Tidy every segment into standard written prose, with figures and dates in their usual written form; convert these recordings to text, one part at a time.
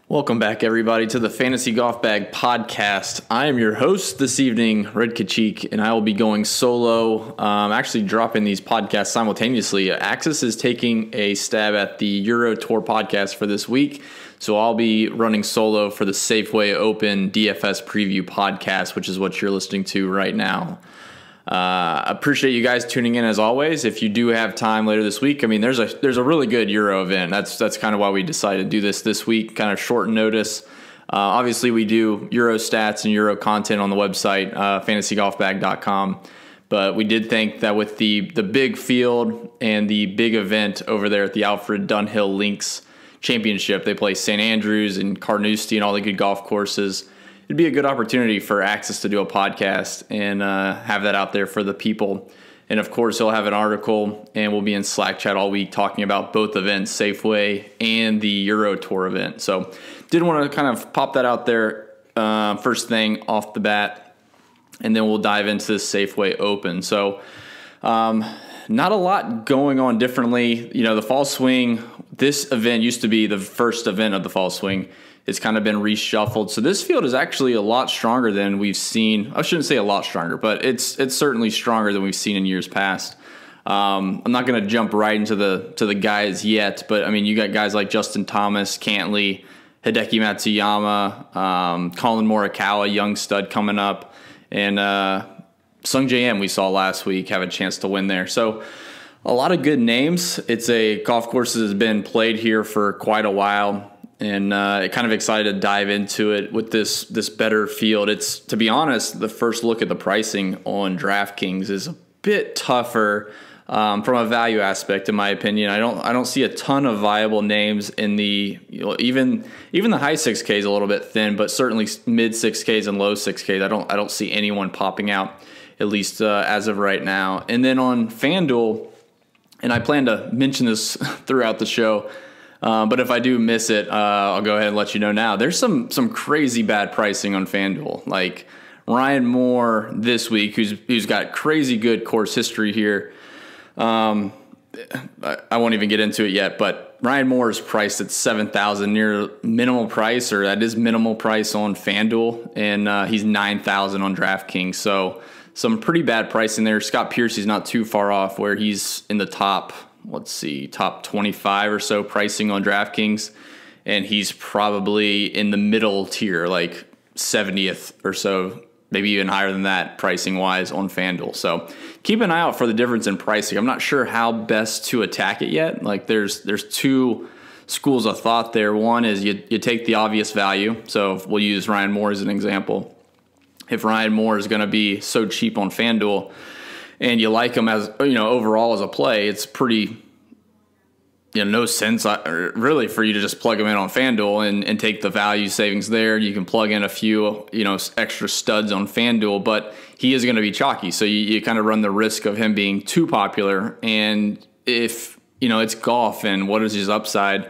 Welcome back, everybody, to the Fantasy Golf Bag podcast. I am your host this evening, Redkacheek, and I will be going solo, actually dropping these podcasts simultaneously. Axis is taking a stab at the Euro Tour podcast for this week, so I'll be running solo for the Safeway Open DFS preview podcast, which is what you're listening to right now. Appreciate you guys tuning in as always. If you do have time later this week, I mean, there's a really good Euro event. That's kind of why we decided to do this week, kind of short notice. Obviously, we do Euro stats and Euro content on the website, fantasygolfbag.com. But we did think that with the big field and the big event over there at the Alfred Dunhill Links Championship, they play St. Andrews and Carnoustie and all the good golf courses. It'd be a good opportunity for Axis to do a podcast and have that out there for the people. And of course, he'll have an article, and we'll be in Slack chat all week talking about both events, Safeway and the Euro Tour event. So did want to kind of pop that out there first thing off the bat, and then we'll dive into this Safeway Open. So not a lot going on differently. You know, the Fall Swing, this event used to be the first event of the Fall Swing. It's kind of been reshuffled. So this field is actually a lot stronger than we've seen. I shouldn't say a lot stronger, but it's certainly stronger than we've seen in years past. I'm not going to jump right into the guys yet, but I mean, you got guys like Justin Thomas, Cantley, Hideki Matsuyama, Colin Morikawa, young stud coming up, and Sung J M we saw last week have a chance to win there. So a lot of good names. It's a golf course that has been played here for quite a while. And kind of excited to dive into it with this better field. It's, to be honest, the first look at the pricing on DraftKings is a bit tougher from a value aspect, in my opinion. I don't see a ton of viable names in the, you know, even the high 6K is a little bit thin, but certainly mid 6Ks and low 6Ks. I don't see anyone popping out, at least as of right now. And then on FanDuel, and I plan to mention this throughout the show. But if I do miss it, I'll go ahead and let you know now. There's some crazy bad pricing on FanDuel. Like Ryan Moore this week, who's got crazy good course history here. I won't even get into it yet, but Ryan Moore is priced at $7,000, near minimal price, or that is minimal price on FanDuel, and he's $9,000 on DraftKings. So some pretty bad pricing there. Scott Piercy's not too far off, where he's in the top 25 or so pricing on DraftKings, and he's probably in the middle tier, like 70th or so, maybe even higher than that pricing wise on FanDuel. So keep an eye out for the difference in pricing. I'm not sure how best to attack it yet. Like there's two schools of thought there. One is you take the obvious value. So we'll use Ryan Moore as an example. If Ryan Moore is going to be so cheap on FanDuel, and you like him as, you know, overall as a play, it's pretty, you know, no sense really for you to just plug him in on FanDuel and take the value savings there. You can plug in a few, you know, extra studs on FanDuel, but he is going to be chalky. So you kind of run the risk of him being too popular. And if, you know, it's golf and what is his upside?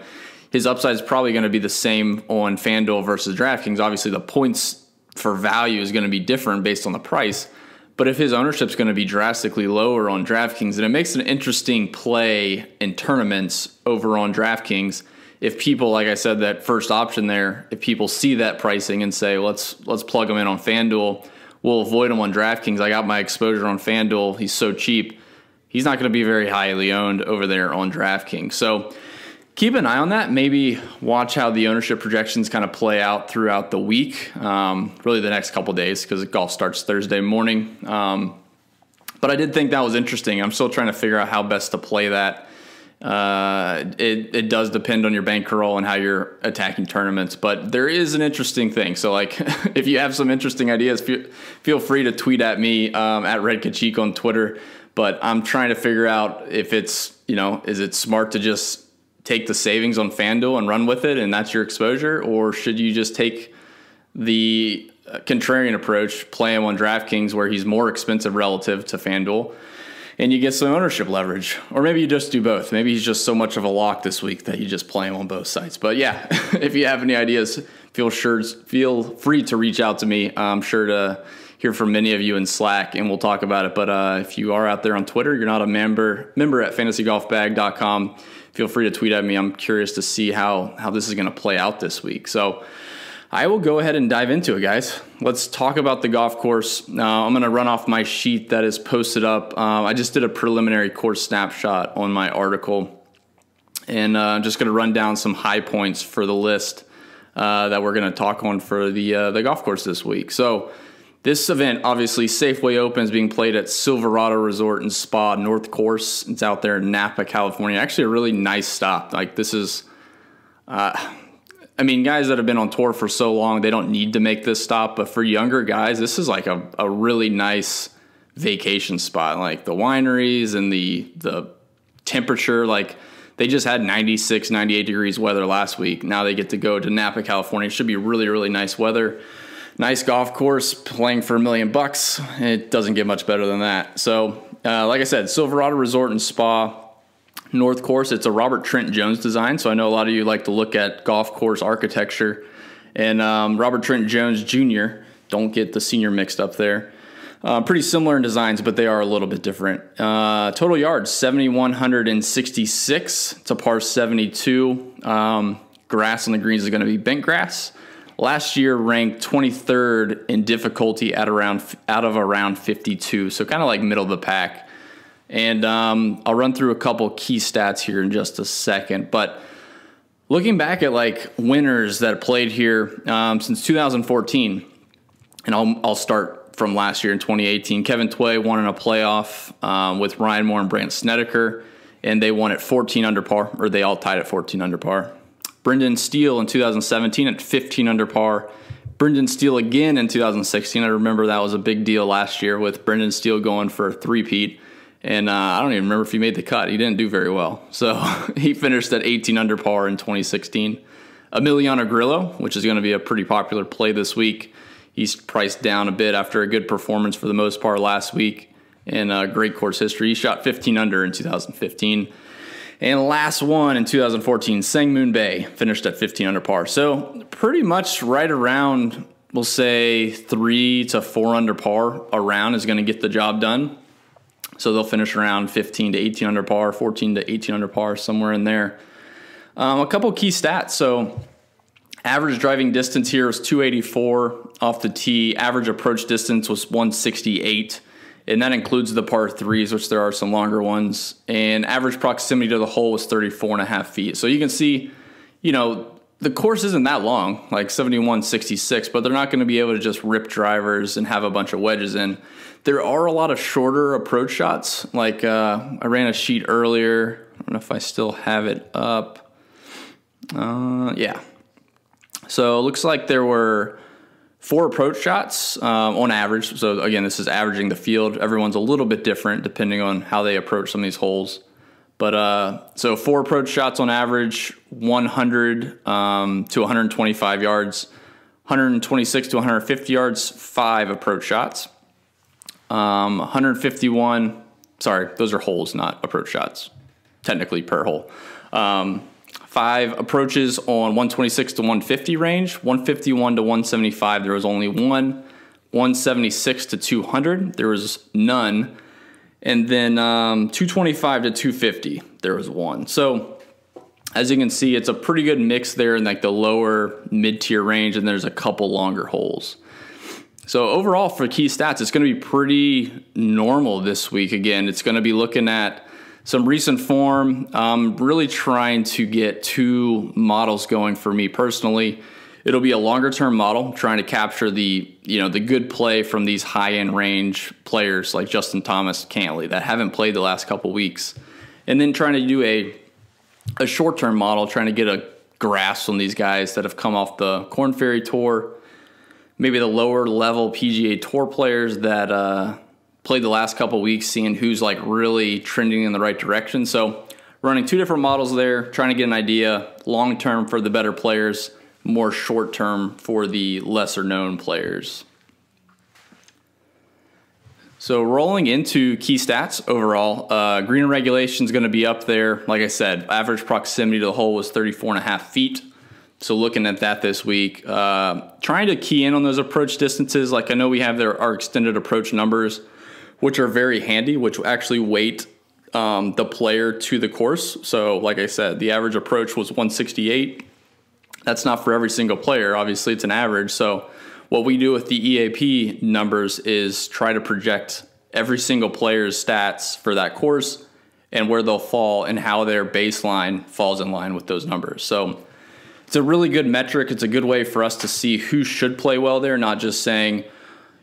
His upside is probably going to be the same on FanDuel versus DraftKings. Obviously, the points for value is going to be different based on the price. But if his ownership is going to be drastically lower on DraftKings, then it makes an interesting play in tournaments over on DraftKings. If people, like I said, that first option there, if people see that pricing and say, let's plug him in on FanDuel, we'll avoid him on DraftKings. I got my exposure on FanDuel. He's so cheap. He's not going to be very highly owned over there on DraftKings. So keep an eye on that. Maybe watch how the ownership projections kind of play out throughout the week, really the next couple days, because golf starts Thursday morning. But I did think that was interesting. I'm still trying to figure out how best to play that. It does depend on your bankroll and how you're attacking tournaments, but there is an interesting thing. So like, if you have some interesting ideas, feel free to tweet at me at Redkacheek on Twitter. But I'm trying to figure out if it's, you know, is it smart to just take the savings on FanDuel and run with it, and that's your exposure? Or should you just take the contrarian approach, play him on DraftKings where he's more expensive relative to FanDuel, and you get some ownership leverage? Or maybe you just do both. Maybe he's just so much of a lock this week that you just play him on both sides. But yeah, if you have any ideas, feel free to reach out to me. I'm sure to hear from many of you in Slack, and we'll talk about it. But if you are out there on Twitter, you're not a member at fantasygolfbag.com, feel free to tweet at me. I'm curious to see how this is going to play out this week. So I will go ahead and dive into it, guys. Let's talk about the golf course. I'm going to run off my sheet that is posted up. I just did a preliminary course snapshot on my article, and I'm just going to run down some high points for the list that we're going to talk on for the golf course this week. So this event, obviously, Safeway Open is being played at Silverado Resort and Spa North Course. It's out there in Napa, California. Actually, a really nice stop. Like, this is, I mean, guys that have been on tour for so long, they don't need to make this stop. But for younger guys, this is like a really nice vacation spot. Like, the wineries and the temperature, like, they just had 96, 98 degrees weather last week. Now they get to go to Napa, California. It should be really, really nice weather. Nice golf course, playing for $1 million. It doesn't get much better than that. So, like I said, Silverado Resort and Spa North Course. It's a Robert Trent Jones design. So I know a lot of you like to look at golf course architecture. And Robert Trent Jones Jr., don't get the senior mixed up there. Pretty similar in designs, but they are a little bit different. Total yards, 7,166 to par 72. Grass on the greens is going to be bent grass. Last year ranked 23rd in difficulty out of around 52, so kind of like middle of the pack. And I'll run through a couple key stats here in just a second. But looking back at like winners that played here since 2014, and I'll start from last year in 2018. Kevin Tway won in a playoff with Ryan Moore and Brant Snedeker, and they won at 14 under par, or they all tied at 14 under par. Brendan Steele in 2017 at 15 under par. Brendan Steele again in 2016. I remember that was a big deal last year with Brendan Steele going for a three-peat. And I don't even remember if he made the cut. He didn't do very well. So he finished at 18 under par in 2016. Emiliano Grillo, which is going to be a pretty popular play this week. He's priced down a bit after a good performance for the most part last week in great course history. He shot 15 under in 2015. And last one in 2014, Sang Moon Bae finished at 15 under par. So pretty much right around, we'll say 3 to 4 under par around is going to get the job done. So they'll finish around 15 to 18 under par, 14 to 18 under par, somewhere in there. A couple key stats. So average driving distance here was 284 off the tee. Average approach distance was 168. And that includes the par threes, which there are some longer ones. And average proximity to the hole was 34.5 feet. So you can see, you know, the course isn't that long, like 71.66, but they're not going to be able to just rip drivers and have a bunch of wedges in. There are a lot of shorter approach shots. Like I ran a sheet earlier. I don't know if I still have it up. Yeah. So it looks like there were 4 approach shots on average. So again, this is averaging the field. Everyone's a little bit different depending on how they approach some of these holes. But so 4 approach shots on average, 100 to 125 yards, 126 to 150 yards, 5 approach shots. 151, sorry, those are holes, not approach shots, technically per hole. 5 approaches on 126 to 150 range, 151 to 175, there was only 1, 176 to 200, there was none, and then 225 to 250, there was 1. So as you can see, it's a pretty good mix there in like the lower mid-tier range, and there's a couple longer holes. So overall for key stats, it's going to be pretty normal this week. Again, it's going to be looking at some recent form. Really trying to get 2 models going for me personally. It'll be a longer term model, trying to capture the good play from these high end range players like Justin Thomas, Cantley that haven't played the last couple weeks, and then trying to do a short term model, trying to get a grasp on these guys that have come off the Korn Ferry Tour, maybe the lower level PGA Tour players that played the last couple weeks, seeing who's like really trending in the right direction. So running 2 different models there, trying to get an idea long term for the better players, more short term for the lesser known players. So rolling into key stats overall, green regulation is going to be up there. Like I said, average proximity to the hole was 34.5 feet. So looking at that this week, trying to key in on those approach distances. Like I know we have our extended approach numbers, which are very handy, which actually weight the player to the course. So like I said, the average approach was 168. That's not for every single player. Obviously, it's an average. So what we do with the EAP numbers is try to project every single player's stats for that course and where they'll fall and how their baseline falls in line with those numbers. So it's a really good metric. It's a good way for us to see who should play well there, not just saying,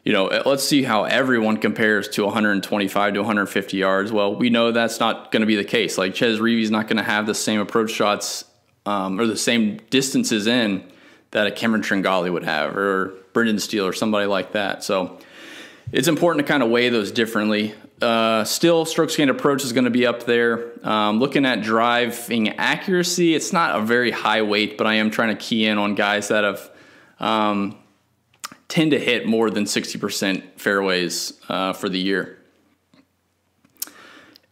you know, let's see how everyone compares to 125 to 150 yards. Well, we know that's not going to be the case. Like Ches Reeves not going to have the same approach shots or the same distances in that a Cameron Tringali would have, or Brendan Steele or somebody like that. So it's important to kind of weigh those differently. Still, strokes gained approach is going to be up there. Looking at driving accuracy, it's not a very high weight, but I am trying to key in on guys that have tend to hit more than 60% fairways for the year.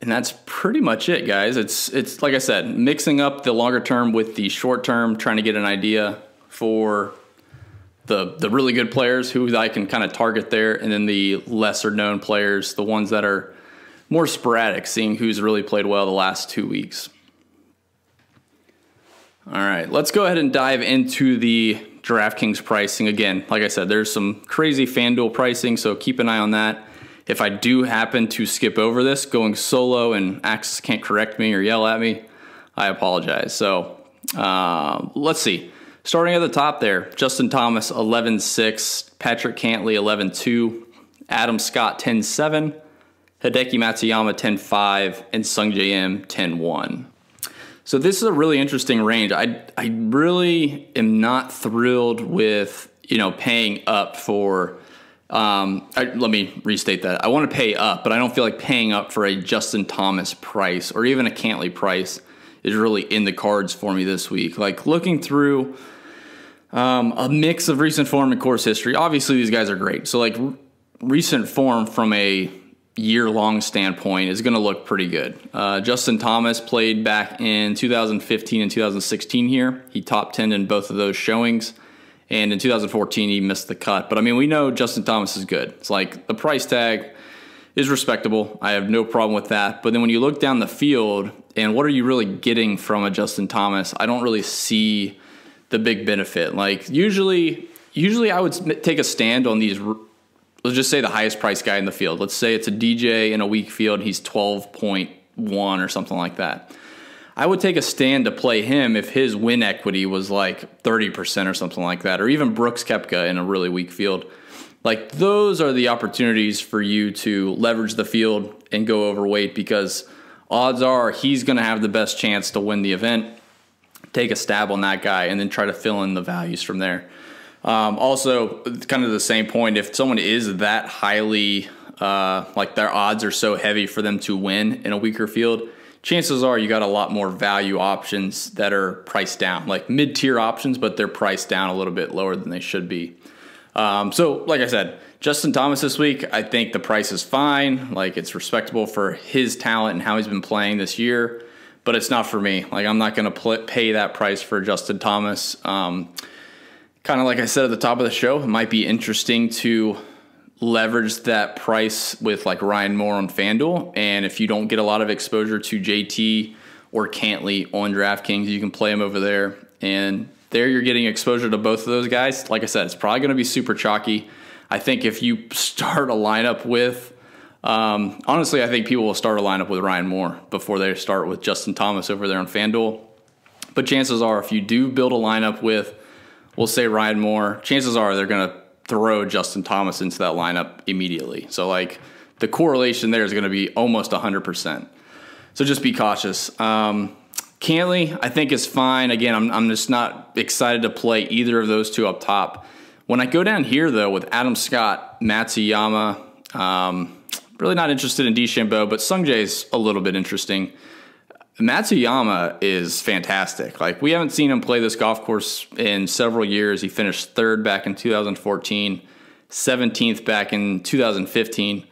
And that's pretty much it, guys. It's like I said, mixing up the longer term with the short term, trying to get an idea for the really good players who I can kind of target there, and then the lesser known players, the ones that are more sporadic, seeing who's really played well the last 2 weeks. All right, let's go ahead and dive into the DraftKings pricing. Again, like I said, there's some crazy FanDuel pricing, so keep an eye on that. If I do happen to skip over this going solo and Axis can't correct me or yell at me, I apologize. So let's see. Starting at the top there, Justin Thomas 11-6, Patrick Cantley 11-2, Adam Scott 10-7, Hideki Matsuyama 10-5, and Sungjae Im 10-1. So this is a really interesting range. I really am not thrilled with, you know, paying up for, let me restate that. I want to pay up, but I don't feel like paying up for a Justin Thomas price or even a Cantley price is really in the cards for me this week. Like looking through a mix of recent form and course history, obviously these guys are great. So like recent form from a year-long standpoint is going to look pretty good. Justin Thomas played back in 2015 and 2016 here. He top 10 in both of those showings. And in 2014, he missed the cut. But I mean, we know Justin Thomas is good. It's like the price tag is respectable. I have no problem with that. But then when you look down the field and what are you really getting from a Justin Thomas, I don't really see the big benefit. Like usually I would take a stand on these. Let's just say the highest price guy in the field. Let's say it's a DJ in a weak field. He's 12.1 or something like that. I would take a stand to play him if his win equity was like 30% or something like that, or even Brooks Koepka in a really weak field. Like those are the opportunities for you to leverage the field and go overweight, because odds are he's going to have the best chance to win the event. Take a stab on that guy and then try to fill in the values from there. Also, kind of the same point, if someone is that highly, like their odds are so heavy for them to win in a weaker field, chances are you got a lot more value options that are priced down, like mid-tier options, but they're priced down a little bit lower than they should be. So like I said, Justin Thomas this week, I think the price is fine. Like it's respectable for his talent and how he's been playing this year, but it's not for me. Like I'm not going to pay that price for Justin Thomas. Kind of like I said at the top of the show, it might be interesting to leverage that price with like Ryan Moore on FanDuel. And if you don't get a lot of exposure to JT or Cantley on DraftKings, you can play him over there. And there you're getting exposure to both of those guys. Like I said, it's probably going to be super chalky. I think if you start a lineup with, honestly, I think people will start a lineup with Ryan Moore before they start with Justin Thomas over there on FanDuel. But chances are if you do build a lineup with, we'll say Ryan Moore, chances are they're going to throw Justin Thomas into that lineup immediately. So like the correlation there is going to be almost 100%. So just be cautious. Cantley, I think is fine. Again, I'm just not excited to play either of those two up top. When I go down here though with Adam Scott, Matsuyama, really not interested in DeChambeau, but Sungjae's a little bit interesting. Matsuyama is fantastic. Like we haven't seen him play this golf course in several years. He finished 3rd back in 2014, 17th back in 2015.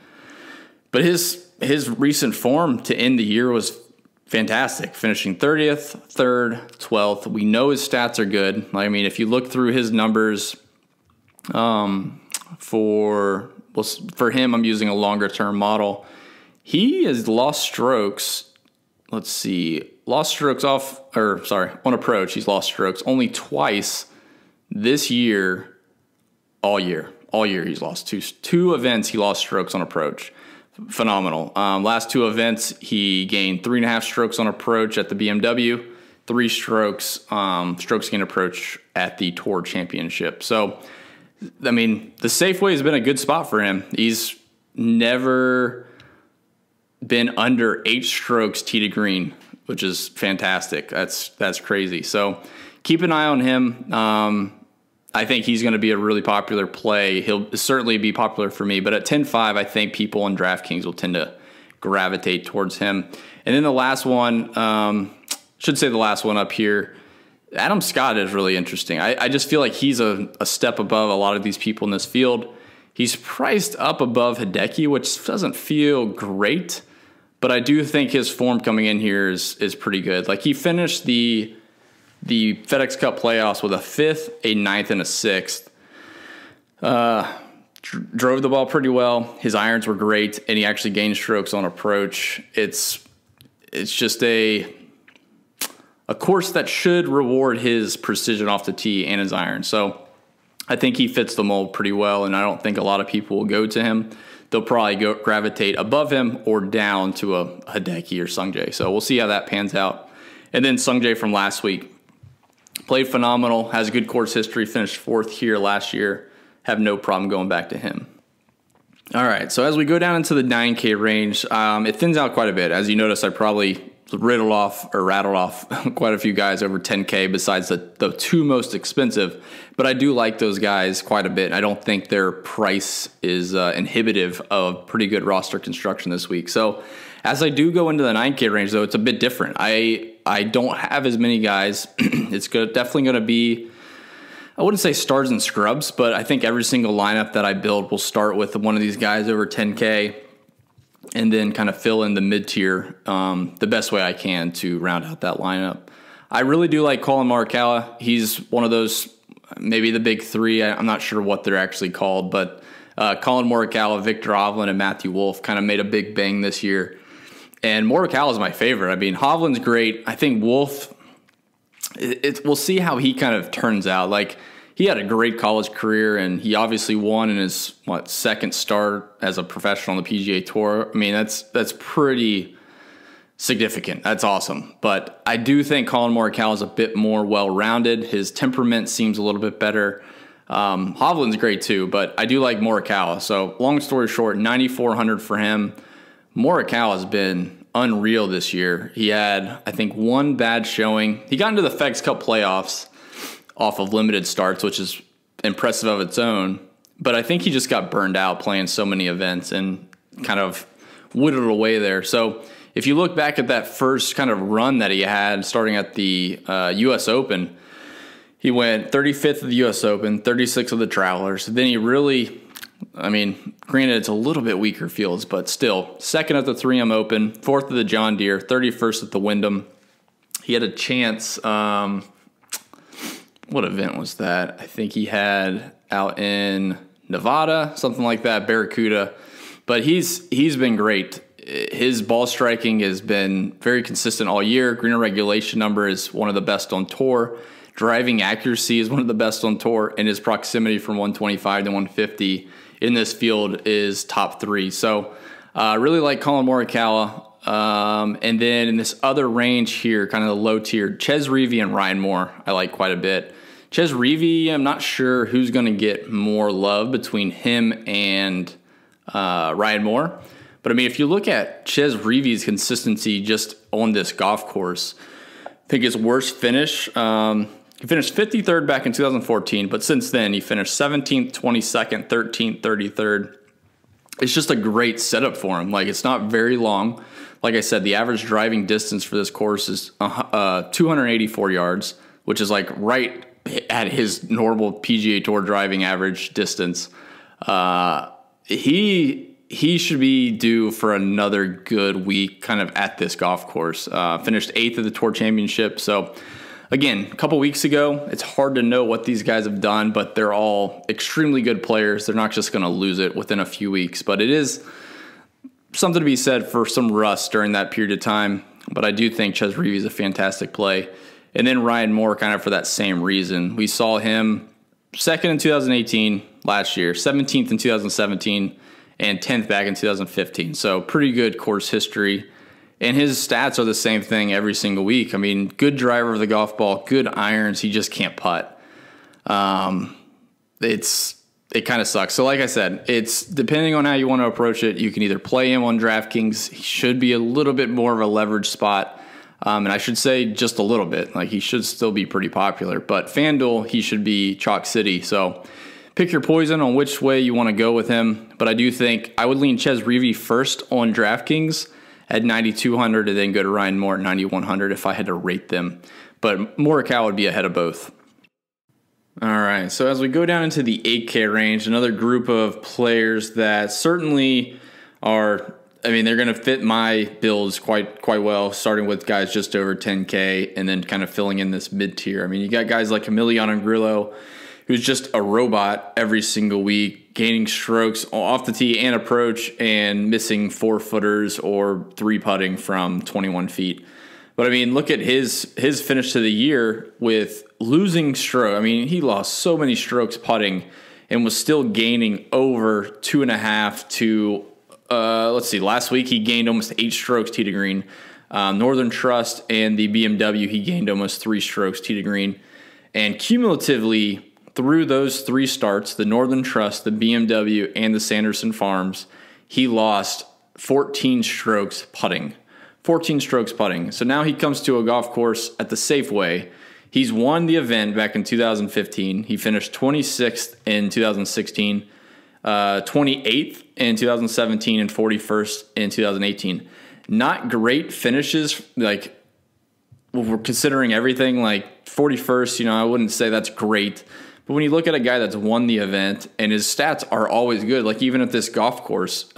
But his recent form to end the year was fantastic, finishing 30th, 3rd, 12th. We know his stats are good. I mean, if you look through his numbers, for him, I'm using a longer term model. he has lost strokes. Let's see, on approach, he's lost strokes only twice this year, all year he's lost two events. He lost strokes on approach. Phenomenal. Last two events, he gained 3.5 strokes on approach at the BMW, 3 strokes gained approach at the Tour Championship. So, I mean, the Safeway has been a good spot for him. He's never been under 8 strokes tee to green, which is fantastic. That's crazy. So keep an eye on him. I think he's going to be a really popular play. He'll certainly be popular for me, but at 10-5, I think people on DraftKings will tend to gravitate towards him. And then the last one, the last one up here, Adam Scott is really interesting. I just feel like he's a step above a lot of these people in this field. He's priced up above Hideki, which doesn't feel great, but I do think his form coming in here is pretty good. Like, he finished the FedEx Cup playoffs with a 5th, a 9th, and a 6th. Drove the ball pretty well. His irons were great, and he actually gained strokes on approach. It's just a course that should reward his precision off the tee and his iron. So I think he fits the mold pretty well, and I don't think a lot of people will go to him. They'll probably gravitate above him or down to a Hideki or Sungjae. So we'll see how that pans out. And then Sungjae from last week. Played phenomenal, has a good course history, finished 4th here last year. Have no problem going back to him. All right, so as we go down into the 9K range, it thins out quite a bit. As you notice, I probably rattled off quite a few guys over 10K besides the 2 most expensive. But I do like those guys quite a bit. I don't think their price is inhibitive of pretty good roster construction this week. So as I do go into the 9K range, though, it's a bit different. I don't have as many guys. It's definitely going to be, I wouldn't say stars and scrubs, but I think every single lineup that I build will start with one of these guys over 10K and then kind of fill in the mid-tier the best way I can to round out that lineup. I really do like Collin Morikawa. He's one of those, maybe the big 3. I'm not sure what they're actually called, but Collin Morikawa, Victor Hovland, and Matthew Wolff kind of made a big bang this year. And Morikawa is my favorite. I mean, Hovland's great. I think Wolff, we'll see how he kind of turns out. Like, he had a great college career, and he obviously won in his, second start as a professional on the PGA Tour. I mean, that's pretty significant. That's awesome. But I do think Collin Morikawa is a bit more well-rounded. His temperament seems a little bit better. Hovland's great too, but I do like Morikawa. So long story short, 9,400 for him. Morikawa has been unreal this year. He had, I think, 1 bad showing. He got into the FedEx Cup playoffs off of limited starts, which is impressive of its own. But I think he just got burned out playing so many events and kind of whittled away there. So if you look back at that first kind of run that he had starting at the U.S. Open, he went 35th of the U.S. Open, 36th of the Travelers. Then he really, I mean, granted it's a little bit weaker fields, but still, 2nd at the 3M Open, 4th of the John Deere, 31st at the Wyndham. He had a chance, what event was that? I think he had out in Nevada, something like that, Barracuda. But he's been great. His ball striking has been very consistent all year. Green regulation number is one of the best on tour. Driving accuracy is one of the best on tour, and his proximity from 125 to 150 in this field is top 3. So I really like Collin Morikawa. And then in this other range here, kind of the low tier, Ches Reavie and Ryan Moore, I like quite a bit. Ches Reavie, I'm not sure who's going to get more love between him and Ryan Moore. But I mean, if you look at Ches Reavie's consistency just on this golf course, I think his worst finish, he finished 53rd back in 2014, but since then he finished 17th, 22nd, 13th, 33rd. It's just a great setup for him. Like, it's not very long. Like I said, the average driving distance for this course is 284 yards, which is like right at his normal PGA Tour driving average distance. He should be due for another good week kind of at this golf course. Finished 8th at the Tour Championship. So again, a couple weeks ago, it's hard to know what these guys have done, but they're all extremely good players. They're not just going to lose it within a few weeks. But it is something to be said for some rust during that period of time. But I do think Chez Reavie is a fantastic play. And then Ryan Moore kind of for that same reason. We saw him second in 2018 last year, 17th in 2017, and 10th back in 2015. So pretty good course history. And his stats are the same thing every single week. I mean, good driver of the golf ball, good irons. He just can't putt. It kind of sucks. So like I said, it's depending on how you want to approach it. You can either play him on DraftKings. He should be a little bit more of a leverage spot. And I should say just a little bit. Like, he should still be pretty popular. But FanDuel, he should be chalk city. So pick your poison on which way you want to go with him. But I do think I would lean Chez Reavie first on DraftKings at 9,200 and then go to Ryan Moore at 9,100 if I had to rate them. But Morikawa would be ahead of both. All right, so as we go down into the 8K range, another group of players that certainly are, I mean, they're going to fit my builds quite well, starting with guys just over 10K and then kind of filling in this mid-tier. I mean, you got guys like Emiliano Grillo, who's just a robot every single week, gaining strokes off the tee and approach and missing 4-footers or 3-putting from 21 feet. But I mean, look at his finish to the year with losing stroke. I mean, he lost so many strokes putting and was still gaining over 2.5 to, let's see, last week he gained almost 8 strokes tee to green. Northern Trust and the BMW, he gained almost 3 strokes tee to green. And cumulatively, through those 3 starts, the Northern Trust, the BMW, and the Sanderson Farms, he lost 14 strokes putting. 14 strokes putting. So now he comes to a golf course at the Safeway. He's won the event back in 2015. He finished 26th in 2016, 28th in 2017, and 41st in 2018. Not great finishes, like, we're considering everything, like 41st, you know, I wouldn't say that's great. But when you look at a guy that's won the event and his stats are always good, like even at this golf course,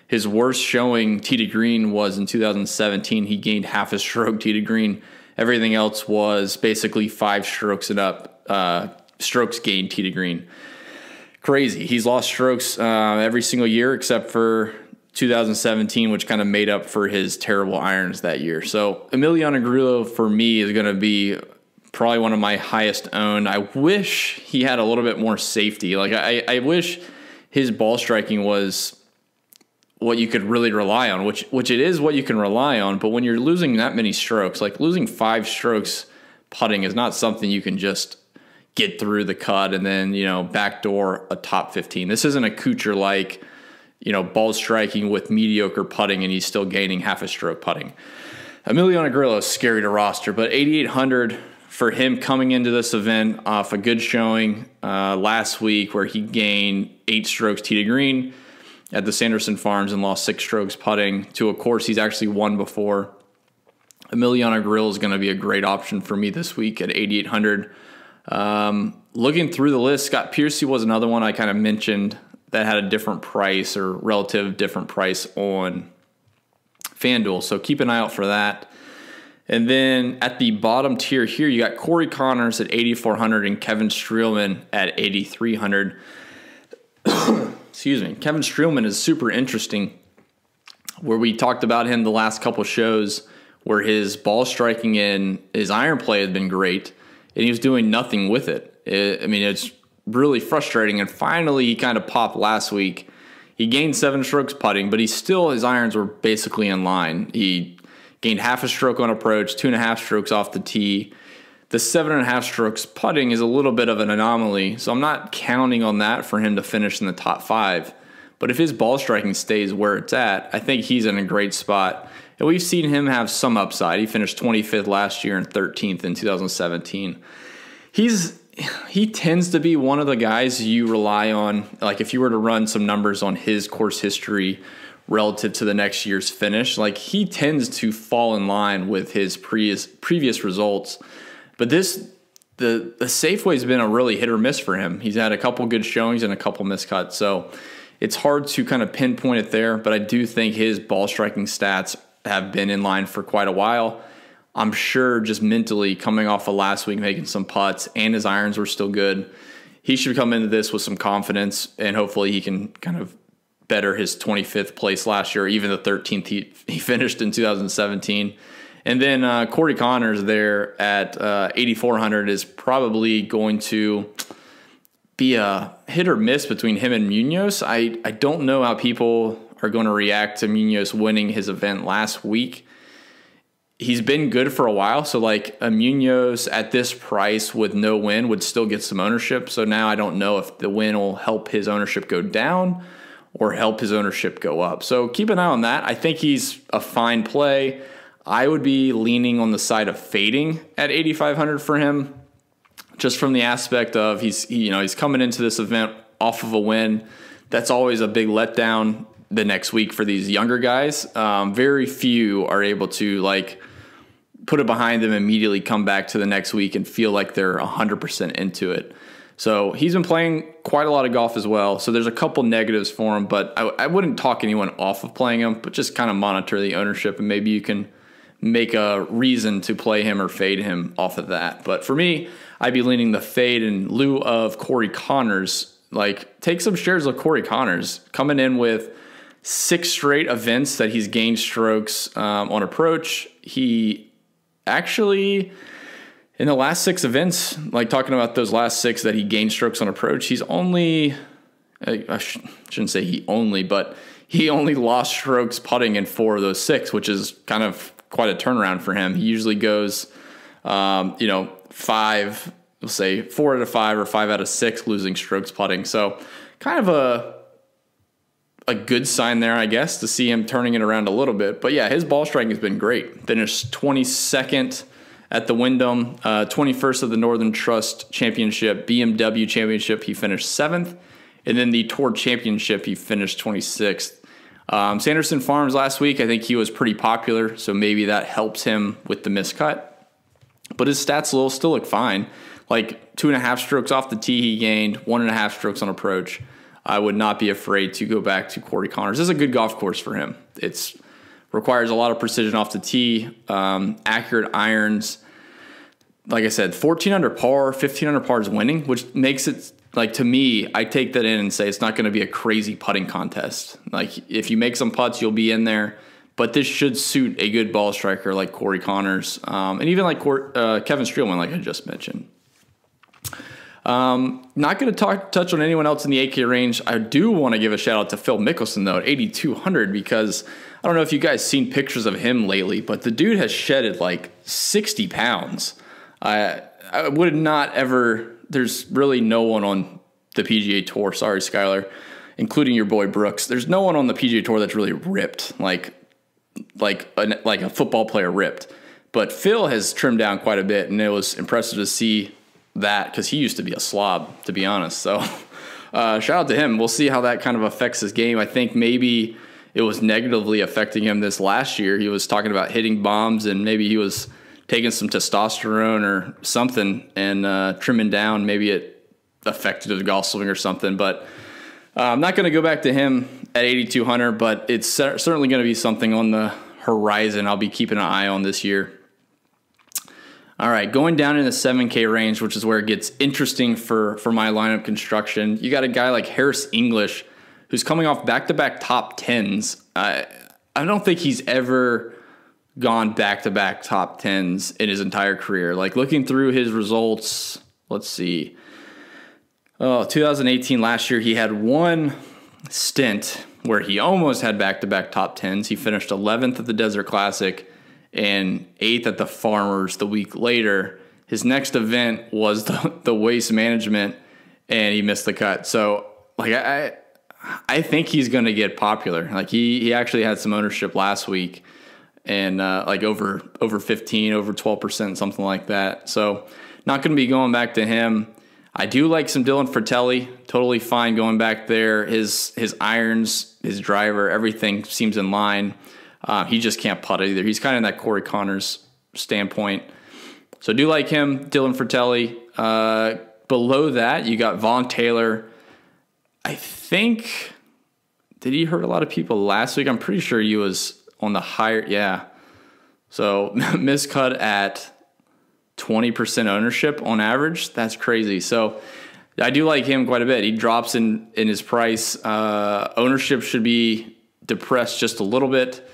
his worst showing tee to green was in 2017. He gained half a stroke tee to green. Everything else was basically 5 strokes and up, strokes gained tee to green. Crazy. He's lost strokes every single year except for 2017, which kind of made up for his terrible irons that year. So Emiliano Grillo for me is going to be probably one of my highest owned. I wish he had a little bit more safety. Like I wish his ball striking was what you could really rely on, which it is what you can rely on. But when you're losing that many strokes, like losing 5 strokes putting is not something you can just get through the cut and then, you know, backdoor a top 15. This isn't a Kuchar like, you know, ball striking with mediocre putting and he's still gaining half a stroke putting. Emiliano Grillo is scary to roster, but 8,800 for him coming into this event off a good showing last week where he gained 8 strokes tee to green at the Sanderson Farms and lost 6 strokes putting to a course he's actually won before. Emiliano Grillo is going to be a great option for me this week at 8,800. Looking through the list, Scott Piercy was another one I kind of mentioned that had a different price or relative different price on FanDuel. So keep an eye out for that. And then at the bottom tier here, you got Corey Connors at 8,400 and Kevin Streelman at 8,300. Excuse me. Kevin Streelman is super interesting, where we talked about him the last couple shows, where his ball striking and his iron play has been great, and he was doing nothing with it. I mean, it's really frustrating. And finally, he kind of popped last week. He gained 7 strokes putting, but his irons were basically in line. He gained half a stroke on approach, 2.5 strokes off the tee. The 7.5 strokes putting is a little bit of an anomaly, so I'm not counting on that for him to finish in the top 5. But if his ball striking stays where it's at, I think he's in a great spot. And we've seen him have some upside. He finished 25th last year and 13th in 2017. He tends to be one of the guys you rely on. Like if you were to run some numbers on his course history relative to the next year's finish, like he tends to fall in line with his previous results. But the Safeway's been a really hit or miss for him. He's had a couple good showings and a couple miscuts. So it's hard to kind of pinpoint it there, but I do think his ball striking stats have been in line for quite a while. I'm sure just mentally coming off of last week, making some putts, and his irons were still good, he should come into this with some confidence, and hopefully he can kind of better his 25th place last year, or even the 13th he finished in 2017. And then Corey Conners there at 8,400 is probably going to be a hit or miss between him and Munoz. I don't know how people are going to react to Munoz winning his event last week. He's been good for a while, so like a Munoz at this price with no win would still get some ownership. So now I don't know if the win will help his ownership go down or help his ownership go up. So keep an eye on that. I think he's a fine play. I would be leaning on the side of fading at 8,500 for him, just from the aspect of he's coming into this event off of a win. That's always a big letdown the next week for these younger guys. Very few are able to like put it behind them, immediately come back to the next week and feel like they're 100% into it. So he's been playing quite a lot of golf as well. So there's a couple negatives for him, but I wouldn't talk anyone off of playing him, but just kind of monitor the ownership and maybe you can make a reason to play him or fade him off of that. But for me, I'd be leaning the fade in lieu of Corey Conners. Like, take some shares of Corey Conners coming in with 6 straight events that he's gained strokes on approach. He actually, in the last 6 events, like talking about those last 6 that he gained strokes on approach, he's only, I shouldn't say he only, but he only lost strokes putting in 4 of those 6, which is kind of quite a turnaround for him. He usually goes, 5, we'll say 4 out of 5 or 5 out of 6 losing strokes putting. So kind of a good sign there, I guess, to see him turning it around a little bit. But yeah, his ball striking has been great. Finished 22nd at the Wyndham, 21st of the Northern Trust Championship, BMW Championship, he finished 7th. And then the Tour Championship, he finished 26th. Sanderson Farms last week, I think he was pretty popular, so maybe that helps him with the miscut. But his stats still look fine. Like 2.5 strokes off the tee he gained, 1.5 strokes on approach. I would not be afraid to go back to Corey Conners. This is a good golf course for him. It requires a lot of precision off the tee, accurate irons. Like I said, 14 under par, 15 under par is winning, which makes it, like, to me, I take that in and say it's not going to be a crazy putting contest. Like, if you make some putts, you'll be in there. But this should suit a good ball striker like Corey Conners, and even like Kevin Streelman, like I just mentioned. Not going to touch on anyone else in the 8K range. I do want to give a shout out to Phil Mickelson, though, at 8,200, because I don't know if you guys seen pictures of him lately, but the dude has shedded like 60 pounds. I would not ever, there's really no one on the PGA Tour, sorry, Skylar, including your boy Brooks. There's no one on the PGA Tour that's really ripped, like a football player ripped. But Phil has trimmed down quite a bit, and it was impressive to see that, because he used to be a slob, to be honest. So shout out to him. We'll see how that kind of affects his game. I think maybe it was negatively affecting him this last year. He was talking about hitting bombs, and maybe he was taking some testosterone or something and trimming down. Maybe it affected his golf swing or something. But I'm not going to go back to him at 8,200, but it's certainly going to be something on the horizon I'll be keeping an eye on this year. All right, going down in the 7K range, which is where it gets interesting for my lineup construction. You got a guy like Harris English, who's coming off back-to-back top 10s. I don't think he's ever gone back-to-back top 10s in his entire career. Like, looking through his results, let's see. 2018, last year, he had one stint where he almost had back-to-back top 10s. He finished 11th at the Desert Classic and 8th at the Farmers the week later. His next event was the Waste Management, and he missed the cut. So, like, I think he's going to get popular. Like, he actually had some ownership last week, and like over 15, over 12%, something like that. So, not going to be going back to him. I do like some Dylan Fratelli. Totally fine going back there. His irons, his driver, everything seems in line. He just can't putt either. He's kind of in that Corey Conners standpoint. So I do like him, Dylan Fratelli. Below that, you got Vaughn Taylor. I think, did he hurt a lot of people last week? I'm pretty sure he was on the higher, yeah. So miscut at 20% ownership on average. That's crazy. So I do like him quite a bit. He drops in his price. Ownership should be depressed just a little bit.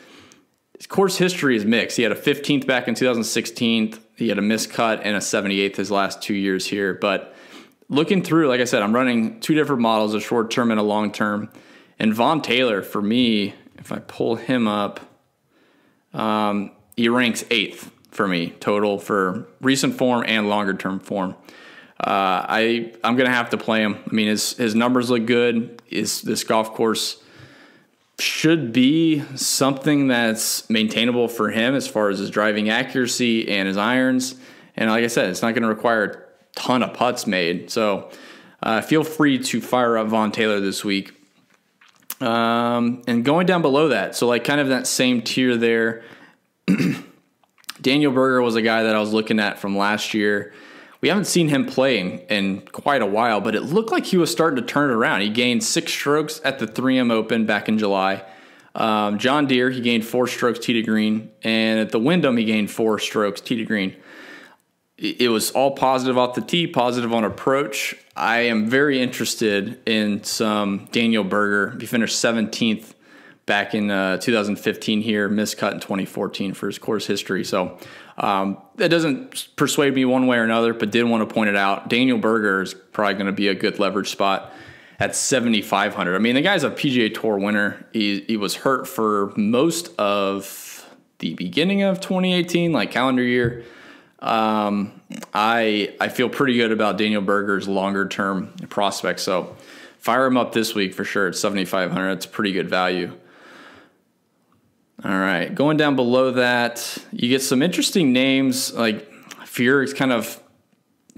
His course history is mixed. He had a 15th back in 2016. He had a missed cut and a 78th his last 2 years here. But looking through, like I said, I'm running 2 different models, a short term and a long term. And Vaughn Taylor, for me, if I pull him up, he ranks 8th for me total for recent form and longer term form. I'm going to have to play him. I mean, his numbers look good. This golf course should be something that's maintainable for him as far as his driving accuracy and his irons. And like I said, it's not going to require a ton of putts made. So feel free to fire up Vaughn Taylor this week. And going down below that, so like kind of that same tier there, Daniel Berger was a guy that I was looking at from last year. We haven't seen him playing in quite a while, but it looked like he was starting to turn it around. He gained 6 strokes at the 3M Open back in July. John Deere, he gained 4 strokes tee to green. And at the Wyndham, he gained 4 strokes tee to green. It was all positive off the tee, positive on approach. I am very interested in some Daniel Berger. He finished 17th back in 2015 here, missed cut in 2014 for his course history. So that doesn't persuade me one way or another, but did want to point it out. Daniel Berger is probably going to be a good leverage spot at 7,500. I mean, the guy's a PGA Tour winner. He was hurt for most of the beginning of 2018, like calendar year. I feel pretty good about Daniel Berger's longer term prospects. So fire him up this week for sure at 7,500. That's a pretty good value. All right, going down below that, you get some interesting names. Like Furyk kind of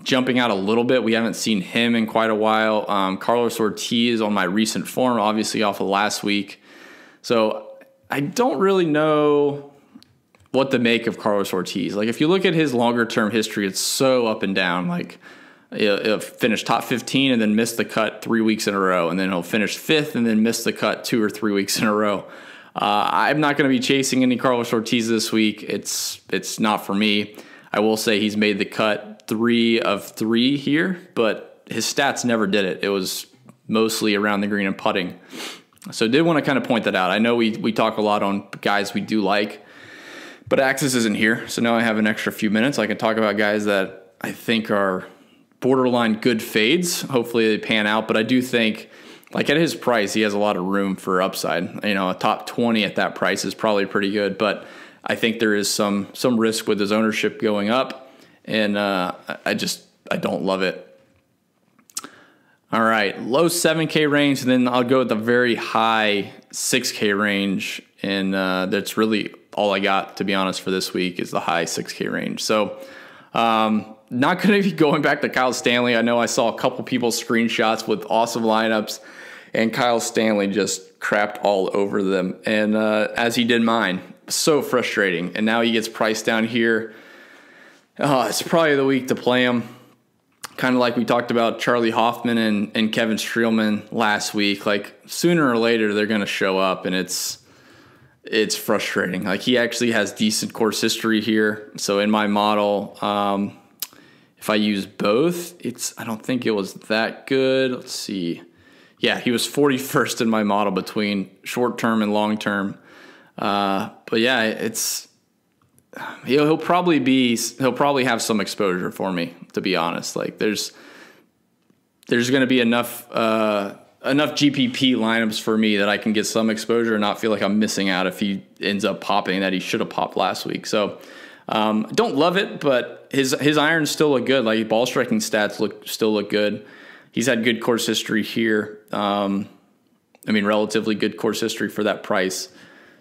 jumping out a little bit. We haven't seen him in quite a while. Carlos Ortiz on my recent form, obviously off of last week. So I don't really know what to make of Carlos Ortiz. Like if you look at his longer term history, it's so up and down. Like he'll finish top 15 and then miss the cut 3 weeks in a row, and then he'll finish 5th and then miss the cut 2 or 3 weeks in a row. I'm not going to be chasing any Carlos Ortiz this week. It's not for me. I will say he's made the cut 3 of 3 here, but his stats never did it. It was mostly around the green and putting. So did want to kind of point that out. I know we talk a lot on guys we do like, but Axis isn't here. So now I have an extra few minutes. I can talk about guys that I think are borderline good fades. Hopefully they pan out, but I do think, like at his price, he has a lot of room for upside. You know, a top 20 at that price is probably pretty good, but I think there is some risk with his ownership going up, and I don't love it. All right, low 7K range, and then I'll go with the very high 6K range, and that's really all I got, to be honest, for this week is the high 6K range. So not going to be going back to Kyle Stanley. I know I saw a couple people's screenshots with awesome lineups, and Kyle Stanley just crapped all over them, and as he did mine. So frustrating. And now he gets priced down here. It's probably the week to play him. Kind of like we talked about Charlie Hoffman and Kevin Streelman last week. Like sooner or later they're going to show up, and it's frustrating. Like he actually has decent course history here. So in my model, if I use both, I don't think it was that good. Let's see. Yeah, he was 41st in my model between short term and long term. But yeah, he'll probably have some exposure for me, to be honest. Like there's going to be enough GPP lineups for me that I can get some exposure and not feel like I'm missing out if he ends up popping that he should have popped last week. So don't love it, but his irons still look good. Like ball striking stats still look good. He's had good course history here. Relatively good course history for that price.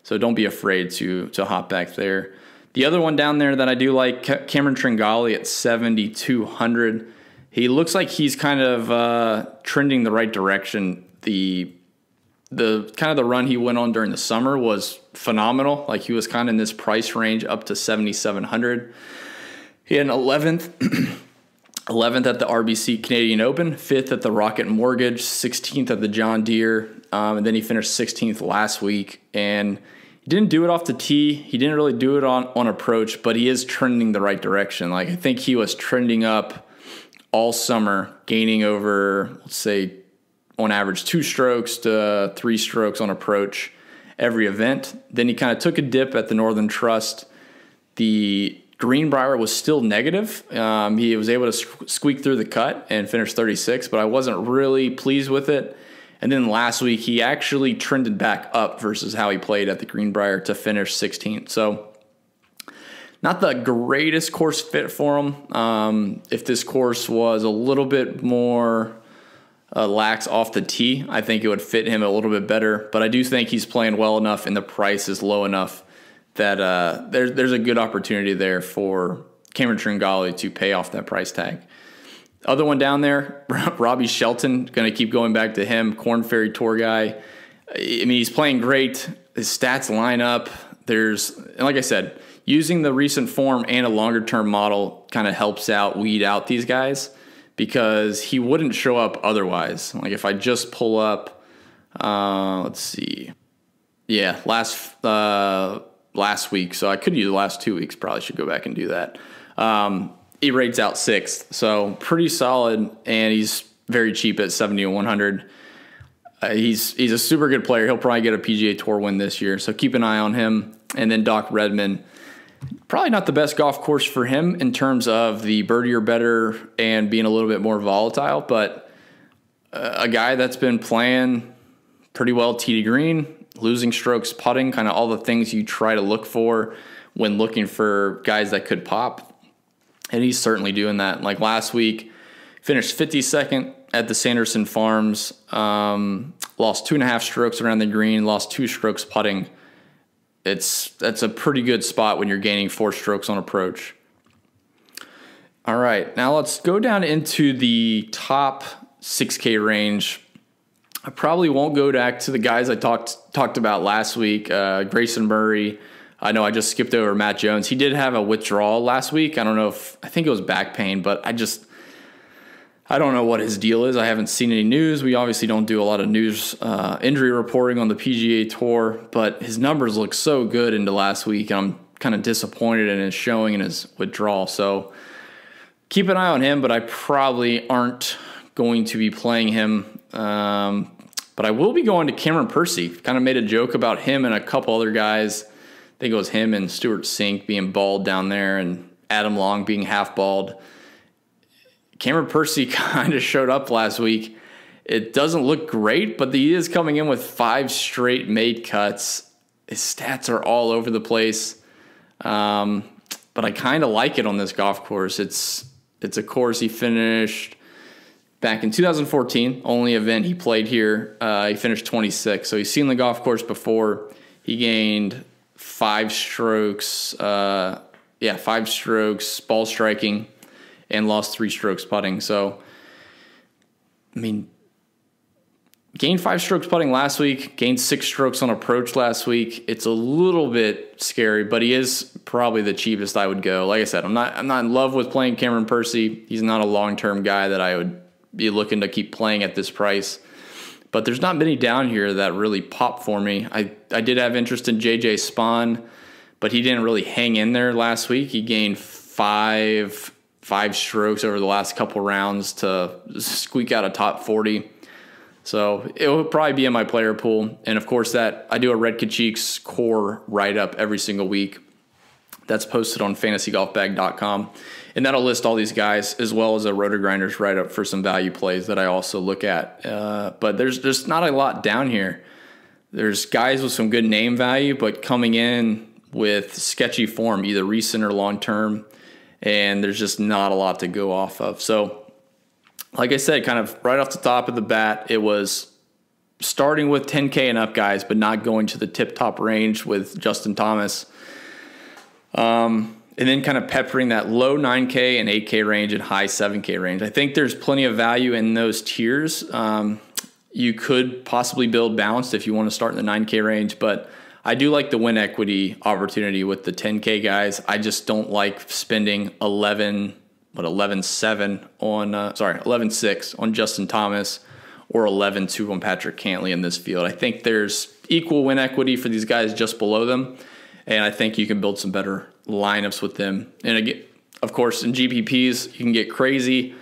So don't be afraid to hop back there. The other one down there that I do like, Cameron Tringali at 7,200. He looks like he's kind of trending the right direction. The kind of the run he went on during the summer was phenomenal. Like he was kind of in this price range up to 7,700. He had an 11th at the RBC Canadian Open, 5th at the Rocket Mortgage, 16th at the John Deere, and then he finished 16th last week. And he didn't do it off the tee. He didn't really do it on approach, but he is trending the right direction. Like I think he was trending up all summer, gaining over, let's say, on average 2 strokes to 3 strokes on approach every event. Then he kind of took a dip at the Northern Trust. The Greenbrier was still negative. He was able to squeak through the cut and finish 36, but I wasn't really pleased with it. And then last week, he actually trended back up versus how he played at the Greenbrier to finish 16th. So not the greatest course fit for him. If this course was a little bit more lax off the tee, I think it would fit him a little bit better. But I do think he's playing well enough and the price is low enough that there's a good opportunity there for Cameron Tringale to pay off that price tag. Other one down there, Robbie Shelton, going to keep going back to him, Korn Ferry Tour guy. I mean, he's playing great. His stats line up. And like I said, using the recent form and a longer-term model kind of helps out, weed out these guys, because he wouldn't show up otherwise. Like if I just pull up, let's see. Yeah, last week. So I could use the last 2 weeks. Probably should go back and do that. He rates out 6th, so pretty solid, and he's very cheap at 70 and 100. He's a super good player. He'll probably get a PGA Tour win this year, so keep an eye on him. And then Doc Redman, probably not the best golf course for him in terms of the birdie or better and being a little bit more volatile, but a guy that's been playing pretty well tee to green, losing strokes, putting, kind of all the things you try to look for when looking for guys that could pop. And he's certainly doing that. Like last week, finished 52nd at the Sanderson Farms, lost 2.5 strokes around the green, lost 2 strokes putting. That's a pretty good spot when you're gaining 4 strokes on approach. All right, now let's go down into the top 6K range. I probably won't go back to the guys I talked about last week, Grayson Murray. I know I just skipped over Matt Jones. He did have a withdrawal last week. I think it was back pain, but I don't know what his deal is. I haven't seen any news. We obviously don't do a lot of news injury reporting on the PGA Tour, but his numbers look so good into last week, and I'm kind of disappointed in his showing and his withdrawal. So keep an eye on him, but I probably aren't going to be playing him. But I will be going to Cameron Percy. Kind of made a joke about him and a couple other guys. I think it was him and Stuart Sink being bald down there and Adam Long being half bald. Cameron Percy kind of showed up last week. It doesn't look great, but he is coming in with 5 straight made cuts. His stats are all over the place. But I kind of like it on this golf course. It's a course he finished back in 2014, only event he played here. He finished 26th. So he's seen the golf course before. He gained 5 strokes, 5 strokes ball striking, and lost 3 strokes putting. So, I mean, gained 5 strokes putting last week, gained 6 strokes on approach last week. It's a little bit scary, but he is probably the cheapest I would go. Like I said, I'm not in love with playing Cameron Percy. He's not a long-term guy that I would be looking to keep playing at this price. But there's not many down here that really pop for me. I did have interest in JJ Spawn, but he didn't really hang in there last week. He gained 5 strokes over the last couple rounds to squeak out a top 40. So it will probably be in my player pool. And of course, that I do a Redkacheek's core write-up every single week. That's posted on fantasygolfbag.com. And that'll list all these guys as well as a Roto-Grinders write-up for some value plays that I also look at. But there's not a lot down here. There's guys with some good name value, but coming in with sketchy form, either recent or long-term. And there's just not a lot to go off of. So, like I said, kind of right off the top of the bat, it was starting with 10K and up guys, but not going to the tip-top range with Justin Thomas. And then kind of peppering that low 9K and 8K range and high 7K range. I think there's plenty of value in those tiers. You could possibly build balanced if you want to start in the 9K range, but I do like the win equity opportunity with the 10K guys. I just don't like spending 11.6 on Justin Thomas or 11.2 on Patrick Cantlay in this field. I think there's equal win equity for these guys just below them, and I think you can build some better lineups with them. And again, of course, in GPPs, you can get crazy.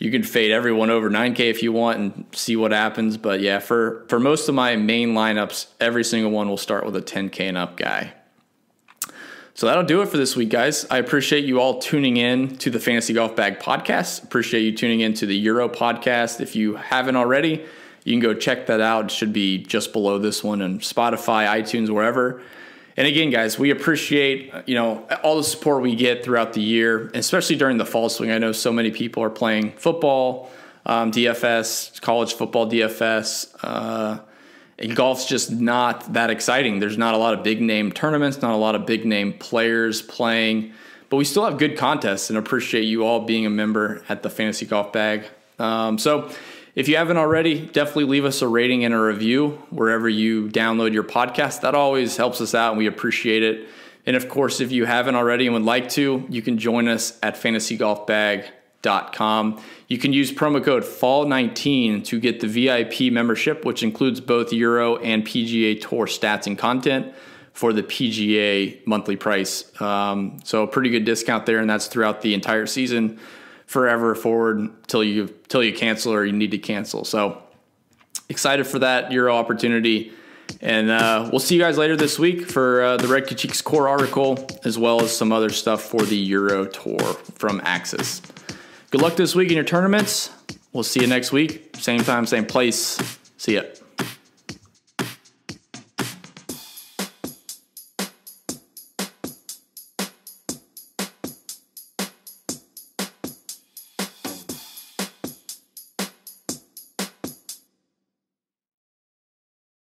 you can fade everyone over 9K if you want and see what happens. But yeah, for most of my main lineups, every single one will start with a 10K and up guy. So that'll do it for this week, guys. I appreciate you all tuning in to the Fantasy Golf Bag podcast. Appreciate you tuning in to the Euro podcast. If you haven't already, you can go check that out. It should be just below this one on Spotify, iTunes, wherever. And again, guys, we appreciate, all the support we get throughout the year, especially during the fall swing. I know so many people are playing football, DFS, college football DFS, and golf's just not that exciting. There's not a lot of big name tournaments, not a lot of big name players playing, but we still have good contests and appreciate you all being a member at the Fantasy Golf Bag. So if you haven't already, definitely leave us a rating and a review wherever you download your podcast. That always helps us out and we appreciate it. And of course, if you haven't already and would like to, you can join us at fantasygolfbag.com. You can use promo code FALL19 to get the VIP membership, which includes both Euro and PGA Tour stats and content for the PGA monthly price. So a pretty good discount there, and that's throughout the entire season, forever forward till you cancel or you need to cancel. So excited for that Euro opportunity. And we'll see you guys later this week for the Redkacheek's core article, as well as some other stuff for the Euro Tour from Axis. Good luck this week in your tournaments. We'll see you next week. Same time, same place. See ya.